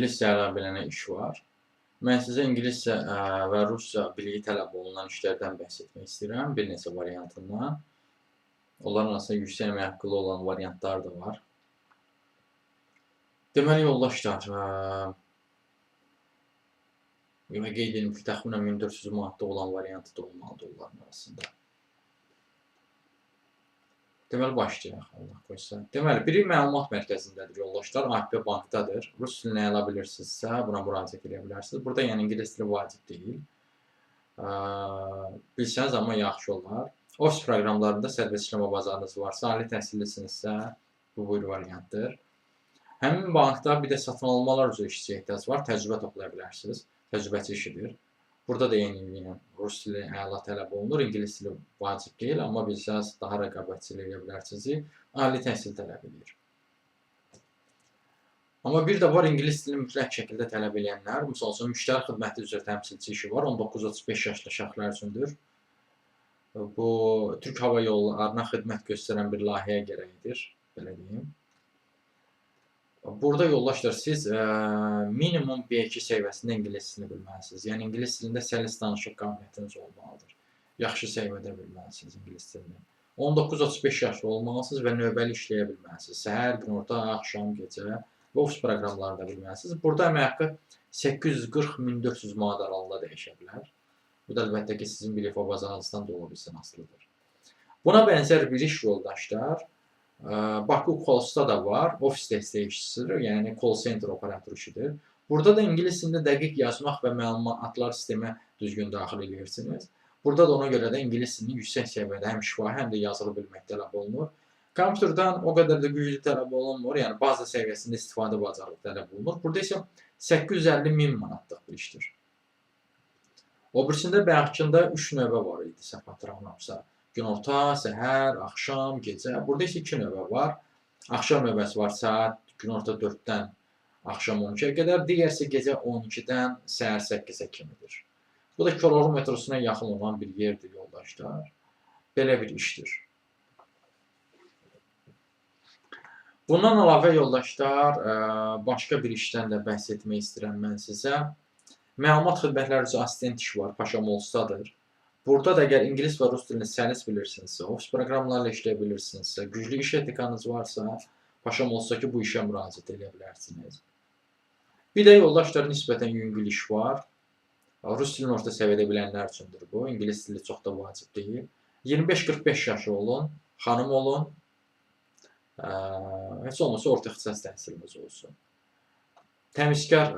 İngiliscə ələ bilənə iş var. Mən sizə ingiliscə və rusca biliyi tələb olunan işlərdən bəhs etmək istəyirəm, bir neçə variantından. Onların arasında yüksək əmək haqqılı olan variantlar da var. Deməli, yoldaşlar, qeyd edim ki, təxminən 1400 manatda olan variantı da olmalıdır onların arasında. Deməli, başlayaq, Allah qoysa. Deməli, biri məlumat mərkəzindədir, yoldaşlar, AFP bankdadır. Rus dilini ələ bilirsinizsə, buna müraciət edə bilərsiniz. Burada yəni ingilis dili vacib deyil. Bilsəniz, amma yaxşı olar. Ofis proqramlarında sərbəst işləmə bazarınız varsa, ali təhsillisinizsə, bu bir variantdır. Həmin bankda bir də satın almalar üzrə işçiyə ehtiyac var, təcrübə toplaya bilərsiniz. Təcrübəçi işidir. Burada da yəni rus dili əla tələb olunur, ingilis dili vacib deyil, amma bilsəniz daha rəqabətçi eləyə bilərsiniz, ali təhsil tələb edir. Amma bir də var, ingilis dilini mütləq şəkildə tələb edənlər, misal üçün, müştəri xidməti üzrə təmsilçi işi var, 19-35 yaşlı şəxslər üçündür. Bu, Türk Hava Yollarına xidmət göstərən bir layihəyə gərəkdir, belə deyim. Burada yoldaşlar, siz minimum B2 səviyyəsində ingilis dilini bilməlisiniz. Yəni, ingilis dilində səlis danışıq qabiliyyətiniz olmalıdır. Yaxşı səviyyədə bilməlisiniz ingilis dilini. 19-35 yaşlı olmalısınız və növbəli işləyə bilməlisiniz. Səhər, günorta, axşam, gecə və ofis proqramlarında bilməlisiniz. Burada əmək haqqı 840-1400 manat aralığında dəyişə bilər. Bu da əlbəttə ki, sizin bilik və bazarınızdan da ola bilsin asılıdır. Buna bənzər bir iş, yoldaşlar, Baku Kols'ta da var, ofis dəstəyi işçisidir, yəni call center operator işidir. Burada da ingilis dilində dəqiq yazmaq və məlumatlar sistemə düzgün daxil edirsiniz. Burada da ona görə də ingilis dilini yüksək səviyyədə həm şifahi, həm də yazılı bilmək tələb olunur. Kompüterdən o qədər də güclü tələb olunmur, yəni baza səviyyəsində istifadə bacarığı tələb olunur. Burada isə 850.000 manatlıq bir işdir. O birisində bayaqkında 3 növbə var idi, səhv xatırlamıramsa. Günorta, səhər, axşam, gecə. Burada isə 2 növbə var. Axşam növbəsi var saat günorta 4-dən axşam 12-yə qədər. Digərsə gecə 12-dən səhər 8-ə kimidir. Bu da Koroğlu metrosuna yaxın olan bir yerdir, yoldaşlar. Belə bir işdir. Bundan əlavə, yoldaşlar, başqa bir işdən də bəhs etmək istəyirəm mən sizə. Məlumat xidmətləri üzrə assistent işi var, Paşa Molsdadır. Burada da əgər ingilis və rus dilini səlis bilirsinizsə, ofis proqramlarla işləyə bilirsinizsə, güclü iş etikanız varsa, Paşa Molsdakı bu işə müraciət edə bilərsiniz. Bir də yoldaşlar, nisbətən yüngül iş var. Rus dilini orta səviyyədə bilənlər üçündür bu. İngilis dili çox da vacib deyil. 25-45 yaşı olun, xanım olun, heç olmasa orta ixtisas təhsiliniz olsun. Təmizkar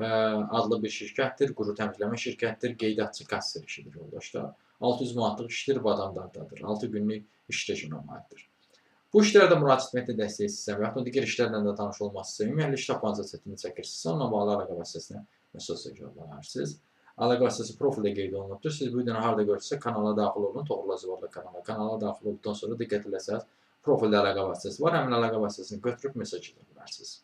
adlı bir şirkətdir, quru təmizləmə şirkətdir, qeydiyyatçı kasser işidir, yoldaşlar. 600 manatlıq işdir, badamdardadır, 6 günlük iş rejimə malikdir. Bu işlərdə müraciət etməkdə dəstək istəyirəm və yaxud digər işlərlə də tanış olmaq istəyirəm. Ümumiyyətlə, iş tapanca çətini çəkirsinizsə, onunla bağlı əlaqə vasitəsinə mesaj yollanarsınız. Əlaqə vasitəsi profildə qeyd olunubdur. Siz bu videonu harada görürsünüzsə, kanala daxil olun, Toğrul Azıvarlı kanala. Kanala daxil olduqdan sonra diqqət eləsəz, profildə əlaqə vasitəsi var. Həmin əlaqə vasitəsini götürüb mesaj edə bilərsiniz.